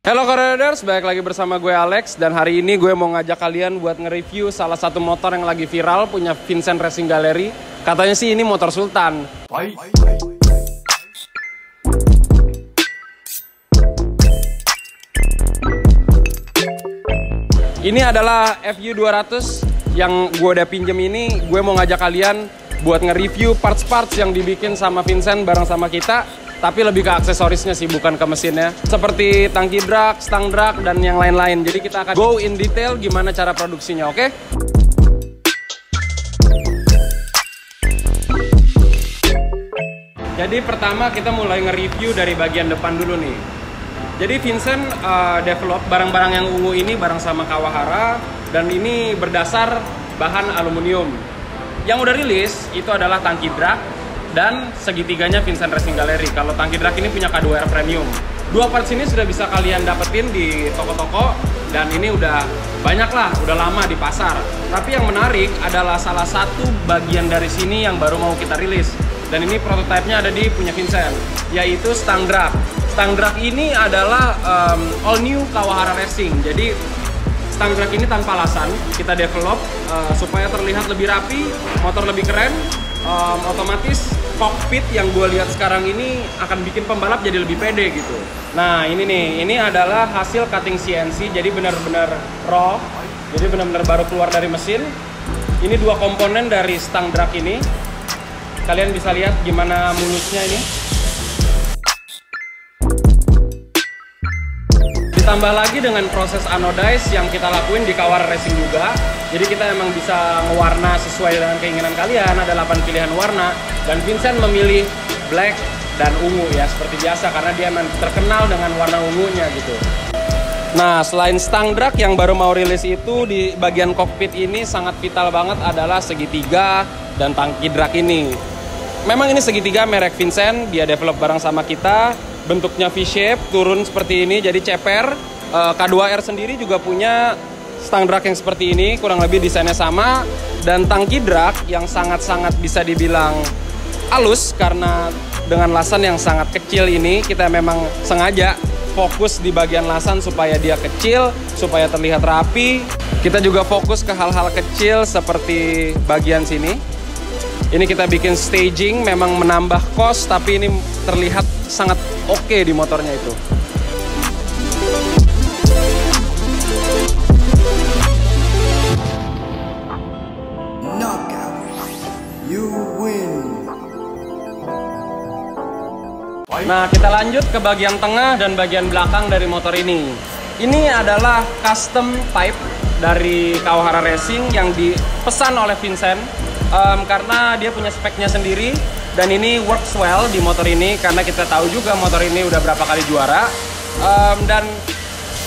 Halo Corridors, balik lagi bersama gue Alex. Dan hari ini gue mau ngajak kalian buat nge-review salah satu motor yang lagi viral punya Vincent Racing Gallery. Katanya sih ini motor Sultan. Ini adalah FU200 yang gue udah pinjem ini. Gue mau ngajak kalian buat nge-review parts-parts yang dibikin sama Vincent bareng sama kita. Tapi lebih ke aksesorisnya sih, bukan ke mesinnya. Seperti tangki drag, stang drag, dan yang lain-lain. Jadi kita akan go in detail gimana cara produksinya, oke? Jadi pertama kita mulai nge-review dari bagian depan dulu nih. Jadi Vincent develop barang-barang yang ungu ini bareng sama Kawahara. Dan ini berdasar bahan aluminium. Yang udah rilis itu adalah tangki drag dan segitiganya Vincent Racing Gallery. Kalau tangki drag ini punya K2R Premium. Dua parts ini sudah bisa kalian dapetin di toko-toko dan ini udah banyak lah, udah lama di pasar. Tapi yang menarik adalah salah satu bagian dari sini yang baru mau kita rilis. Dan ini prototipenya ada di punya Vincent, yaitu stang drag. Stang drag ini adalah all new Kawahara Racing. Jadi stang drag ini tanpa alasan kita develop supaya terlihat lebih rapi, motor lebih keren. Otomatis cockpit yang gue lihat sekarang ini akan bikin pembalap jadi lebih pede gitu. Nah ini nih, ini adalah hasil cutting CNC, jadi benar-benar raw, jadi benar-benar baru keluar dari mesin. Ini dua komponen dari stang drag ini. Kalian bisa lihat gimana mulusnya ini. Ditambah lagi dengan proses anodize yang kita lakuin di Kawahara Racing juga. Jadi kita emang bisa mewarna sesuai dengan keinginan kalian. Ada 8 pilihan warna. Dan Vincent memilih black dan ungu ya, seperti biasa. Karena dia emang terkenal dengan warna ungunya gitu. Nah, selain stang drag yang baru mau rilis itu, di bagian kokpit ini sangat vital banget adalah segitiga dan tangki drag ini. Memang ini segitiga merek Vincent. Dia develop bareng sama kita. Bentuknya V-shape, turun seperti ini, jadi ceper. K2R sendiri juga punya stang drag yang seperti ini, kurang lebih desainnya sama. Dan tangki drag yang sangat-sangat bisa dibilang halus, karena dengan lasan yang sangat kecil ini, kita memang sengaja fokus di bagian lasan supaya dia kecil, supaya terlihat rapi. Kita juga fokus ke hal-hal kecil seperti bagian sini. Ini kita bikin staging, memang menambah cost, tapi ini terlihat sangat oke di motornya itu. Nah, kita lanjut ke bagian tengah dan bagian belakang dari motor ini. Ini adalah custom pipe dari Kawahara Racing yang dipesan oleh Vincent. Karena dia punya speknya sendiri dan ini works well di motor ini karena kita tahu juga motor ini udah berapa kali juara. Dan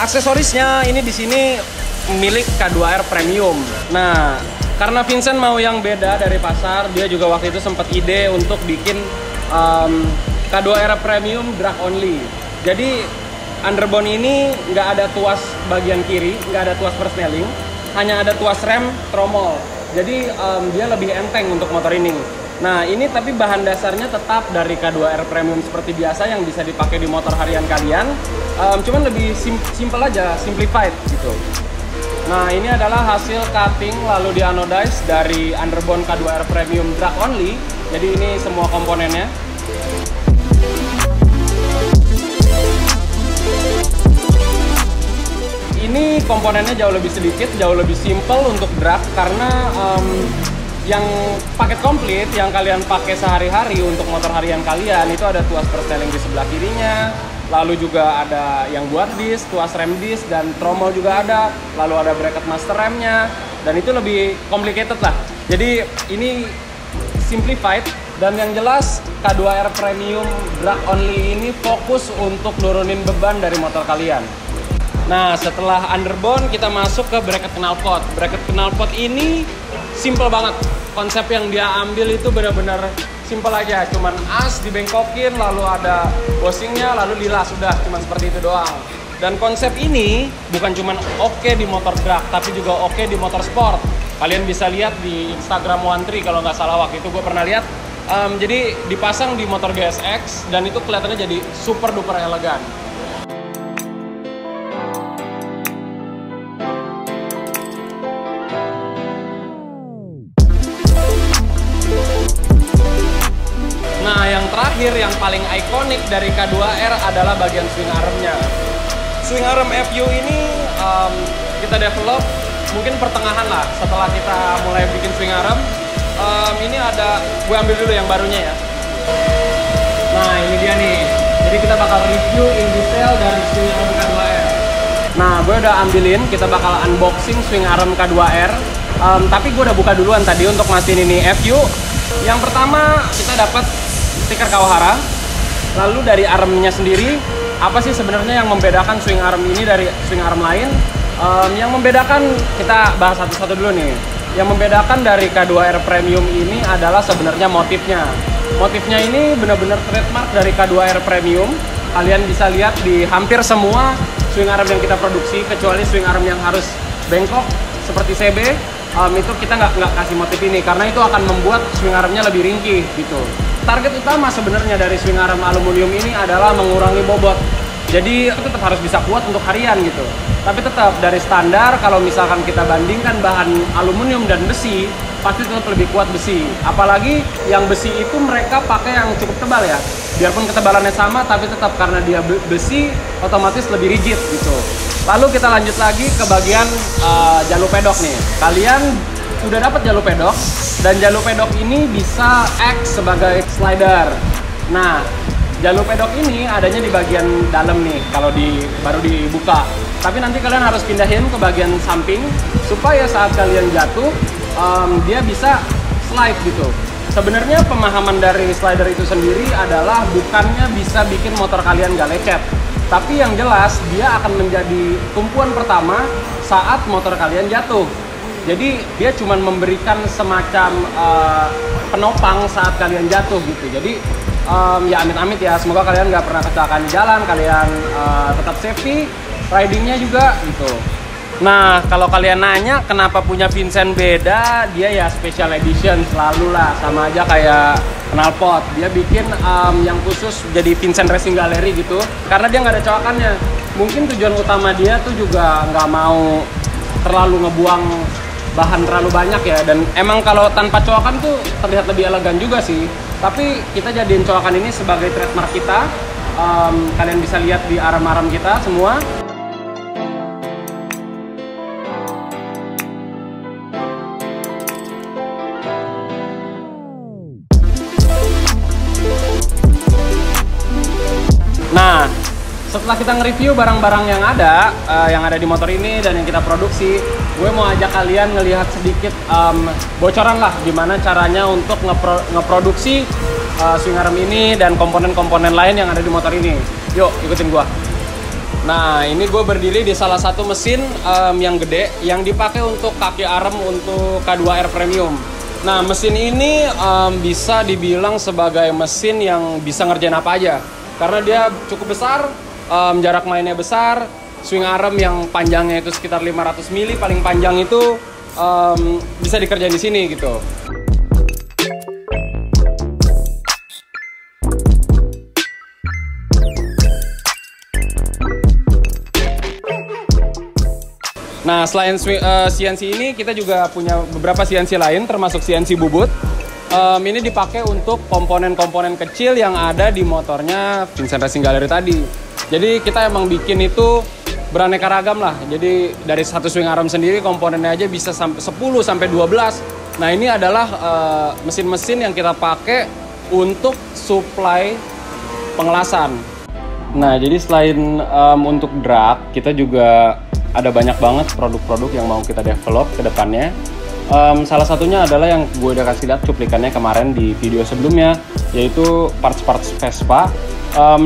aksesorisnya ini di sini milik K2R Premium. Nah, karena Vincent mau yang beda dari pasar, dia juga waktu itu sempat ide untuk bikin K2R Premium drag only. Jadi underbone ini nggak ada tuas bagian kiri, nggak ada tuas persneling, hanya ada tuas rem tromol. Jadi dia lebih enteng untuk motor ini. Nah ini tapi bahan dasarnya tetap dari K2R Premium seperti biasa yang bisa dipakai di motor harian kalian. Cuman lebih simple aja, simplified gitu. Nah ini adalah hasil cutting lalu di anodize dari underbone K2R Premium drag only. Jadi ini semua komponennya. Ini komponennya jauh lebih sedikit, jauh lebih simple untuk drag karena yang paket komplit yang kalian pakai sehari-hari untuk motor harian kalian itu ada tuas persneling di sebelah kirinya, lalu juga ada yang buat disc, tuas rem disc dan tromol juga ada, lalu ada bracket master remnya dan itu lebih complicated lah. Jadi ini simplified dan yang jelas K2R Premium drag only ini fokus untuk nurunin beban dari motor kalian. Nah, setelah underbone kita masuk ke bracket knalpot. Bracket knalpot ini simple banget. Konsep yang dia ambil itu benar-benar simple aja. Cuman as dibengkokin, lalu ada bushingnya, lalu dilas. Sudah, cuman seperti itu doang. Dan konsep ini bukan cuman oke di motor drag, tapi juga oke di motor sport. Kalian bisa lihat di Instagram One Tree kalau nggak salah waktu itu gue pernah lihat. Jadi dipasang di motor GSX dan itu kelihatannya jadi super duper elegan. terakhir yang paling ikonik dari K2R adalah bagian swing armnya. Swing arm FU ini kita develop mungkin pertengahan lah setelah kita mulai bikin swing arm. Ini ada, gue ambil dulu yang barunya ya. Nah ini dia nih, jadi kita bakal review in detail dari swing arm K2R. Nah gue udah ambilin, kita bakal unboxing swing arm K2R. Tapi gue udah buka duluan tadi untuk mastiin ini FU. Yang pertama kita dapat stiker Kawahara. Lalu dari armnya sendiri, apa sih sebenarnya yang membedakan swing arm ini dari swing arm lain? Yang membedakan, kita bahas satu-satu dulu nih. Yang membedakan dari K2R Premium ini adalah sebenarnya motifnya. Motifnya ini benar-benar trademark dari K2R Premium. Kalian bisa lihat di hampir semua swing arm yang kita produksi, kecuali swing arm yang harus bengkok seperti CB. Itu kita nggak kasih motif ini karena itu akan membuat swing armnya lebih ringkih gitu. Target utama sebenarnya dari swing arm aluminium ini adalah mengurangi bobot. Jadi itu tetap harus bisa kuat untuk harian gitu. Tapi tetap dari standar, kalau misalkan kita bandingkan bahan aluminium dan besi, pasti tetap lebih kuat besi. Apalagi yang besi itu mereka pakai yang cukup tebal ya. Biarpun ketebalannya sama, tapi tetap karena dia besi, otomatis lebih rigid gitu. Lalu kita lanjut lagi ke bagian jalur pedok nih. Kalian udah dapat jalur pedok, dan jalur pedok ini bisa act sebagai slider. Nah, jalur pedok ini adanya di bagian dalam nih, kalau baru dibuka. Tapi nanti kalian harus pindahin ke bagian samping supaya saat kalian jatuh, dia bisa slide gitu. Sebenarnya pemahaman dari slider itu sendiri adalah bukannya bisa bikin motor kalian gak lecet, tapi yang jelas dia akan menjadi tumpuan pertama saat motor kalian jatuh. Jadi dia cuma memberikan semacam penopang saat kalian jatuh gitu. Jadi ya amit-amit ya, semoga kalian nggak pernah kecelakaan di jalan, kalian tetap safety, ridingnya juga gitu. Nah, kalau kalian nanya kenapa punya Vincent beda, dia ya special edition selalu lah, sama aja kayak knalpot. Dia bikin yang khusus jadi Vincent Racing Gallery gitu, karena dia nggak ada coakannya. Mungkin tujuan utama dia tuh juga nggak mau terlalu ngebuang bahan terlalu banyak ya, dan emang kalau tanpa coakan tuh terlihat lebih elegan juga sih. Tapi kita jadiin coakan ini sebagai trademark kita. Kalian bisa lihat di arm-arm kita semua. Nah, setelah kita nge-review barang-barang yang ada di motor ini dan yang kita produksi, gue mau ajak kalian ngelihat sedikit bocoran lah gimana caranya untuk ngeproduksi swing arm ini dan komponen-komponen lain yang ada di motor ini. Yuk, ikutin gue. Nah, ini gue berdiri di salah satu mesin yang gede yang dipakai untuk kaki arm untuk K2R Premium. Nah, mesin ini bisa dibilang sebagai mesin yang bisa ngerjain apa aja. Karena dia cukup besar, jarak mainnya besar, swing arm yang panjangnya itu sekitar 500 mili, paling panjang itu bisa dikerjain di sini gitu. Nah, selain CNC ini, kita juga punya beberapa CNC lain, termasuk CNC bubut. Ini dipakai untuk komponen-komponen kecil yang ada di motornya Vincent Racing Gallery tadi. Jadi kita emang bikin itu beraneka ragam lah. Jadi dari satu swing arm sendiri komponennya aja bisa sampai 10 sampai 12. Nah, ini adalah mesin-mesin yang kita pakai untuk supply pengelasan. Nah, jadi selain untuk drag, kita juga ada banyak banget produk-produk yang mau kita develop ke depannya. Salah satunya adalah yang gue udah kasih lihat cuplikannya kemarin di video sebelumnya, yaitu parts-parts Vespa.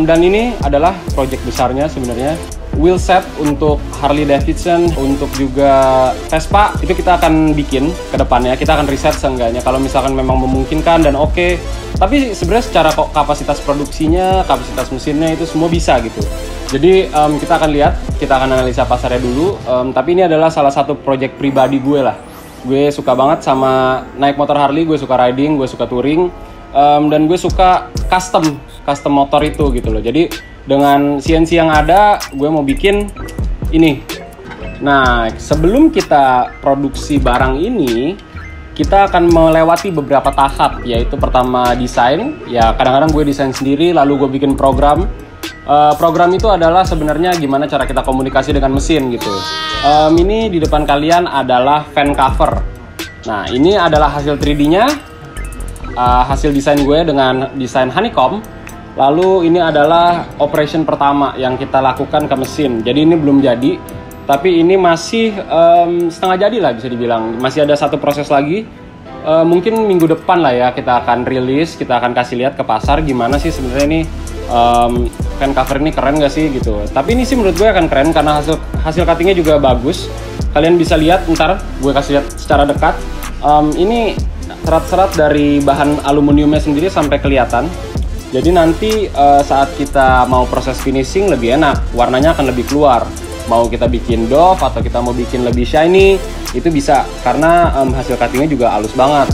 Dan ini adalah project besarnya sebenarnya. Wheel set untuk Harley Davidson, untuk juga Vespa, itu kita akan bikin ke depannya. Kita akan riset seenggaknya kalau misalkan memang memungkinkan dan oke. Tapi sebenarnya secara kapasitas produksinya, kapasitas mesinnya itu semua bisa gitu. Jadi kita akan lihat, kita akan analisa pasarnya dulu. Tapi ini adalah salah satu project pribadi gue lah. Gue suka banget sama naik motor Harley, gue suka riding, gue suka touring, dan gue suka custom motor itu gitu loh. Jadi dengan CNC yang ada, gue mau bikin ini. Nah, sebelum kita produksi barang ini, kita akan melewati beberapa tahap, yaitu pertama desain. Ya kadang-kadang gue desain sendiri, lalu gue bikin program. Program itu adalah sebenarnya gimana cara kita komunikasi dengan mesin gitu. Ini di depan kalian adalah fan cover. Nah ini adalah hasil 3D-nya, hasil desain gue dengan desain honeycomb. Lalu ini adalah operation pertama yang kita lakukan ke mesin. Jadi ini belum jadi, tapi ini masih setengah jadi lah bisa dibilang. Masih ada satu proses lagi. Mungkin minggu depan lah ya kita akan rilis, kita akan kasih lihat ke pasar gimana sih sebenarnya ini fan cover ini keren gak sih gitu. Tapi ini sih menurut gue akan keren karena hasil cuttingnya juga bagus. Kalian bisa lihat ntar gue kasih lihat secara dekat. Ini serat-serat dari bahan aluminiumnya sendiri sampai kelihatan. Jadi nanti saat kita mau proses finishing lebih enak, warnanya akan lebih keluar. Mau kita bikin doff atau kita mau bikin lebih shiny, itu bisa karena hasil cuttingnya juga halus banget.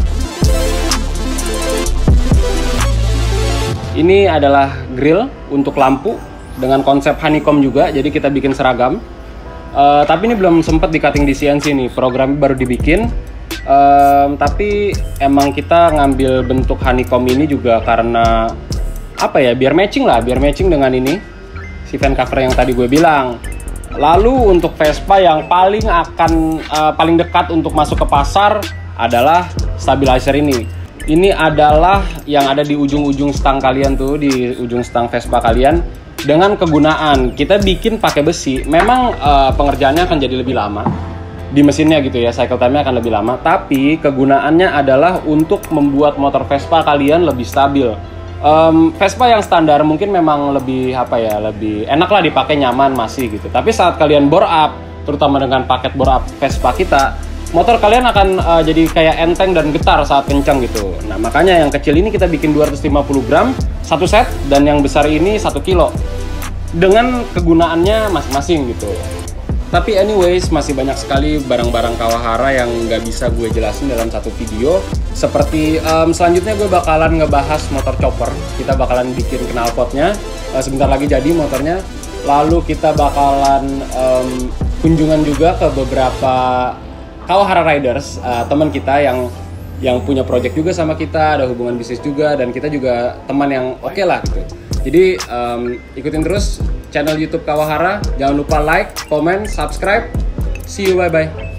Ini adalah grill untuk lampu dengan konsep honeycomb juga, jadi kita bikin seragam. Tapi ini belum sempat di cutting di CNC nih, program baru dibikin. Tapi emang kita ngambil bentuk honeycomb ini juga karena apa ya, biar matching dengan ini si fan cover yang tadi gue bilang. Lalu untuk Vespa yang paling dekat untuk masuk ke pasar adalah stabilizer ini. Ini adalah yang ada di ujung-ujung stang kalian tuh, di ujung stang Vespa kalian. Dengan kegunaan kita bikin pakai besi, memang pengerjaannya akan jadi lebih lama di mesinnya gitu ya, cycle time-nya akan lebih lama. Tapi kegunaannya adalah untuk membuat motor Vespa kalian lebih stabil. Vespa yang standar mungkin memang lebih lebih enak lah dipakai, nyaman masih gitu. Tapi saat kalian bore up, terutama dengan paket bore up Vespa kita, motor kalian akan jadi kayak enteng dan getar saat kencang gitu. Nah makanya yang kecil ini kita bikin 250 gram satu set, dan yang besar ini 1 kilo dengan kegunaannya masing-masing gitu. Tapi anyways, masih banyak sekali barang-barang Kawahara yang nggak bisa gue jelasin dalam satu video. Seperti selanjutnya gue bakalan ngebahas motor chopper. Kita bakalan bikin knalpotnya, sebentar lagi jadi motornya. Lalu kita bakalan kunjungan juga ke beberapa Kawahara Riders, teman kita yang punya project juga sama kita, ada hubungan bisnis juga, dan kita juga teman yang oke lah gitu. Jadi ikutin terus channel YouTube Kawahara. Jangan lupa like, comment, subscribe. See you, bye-bye.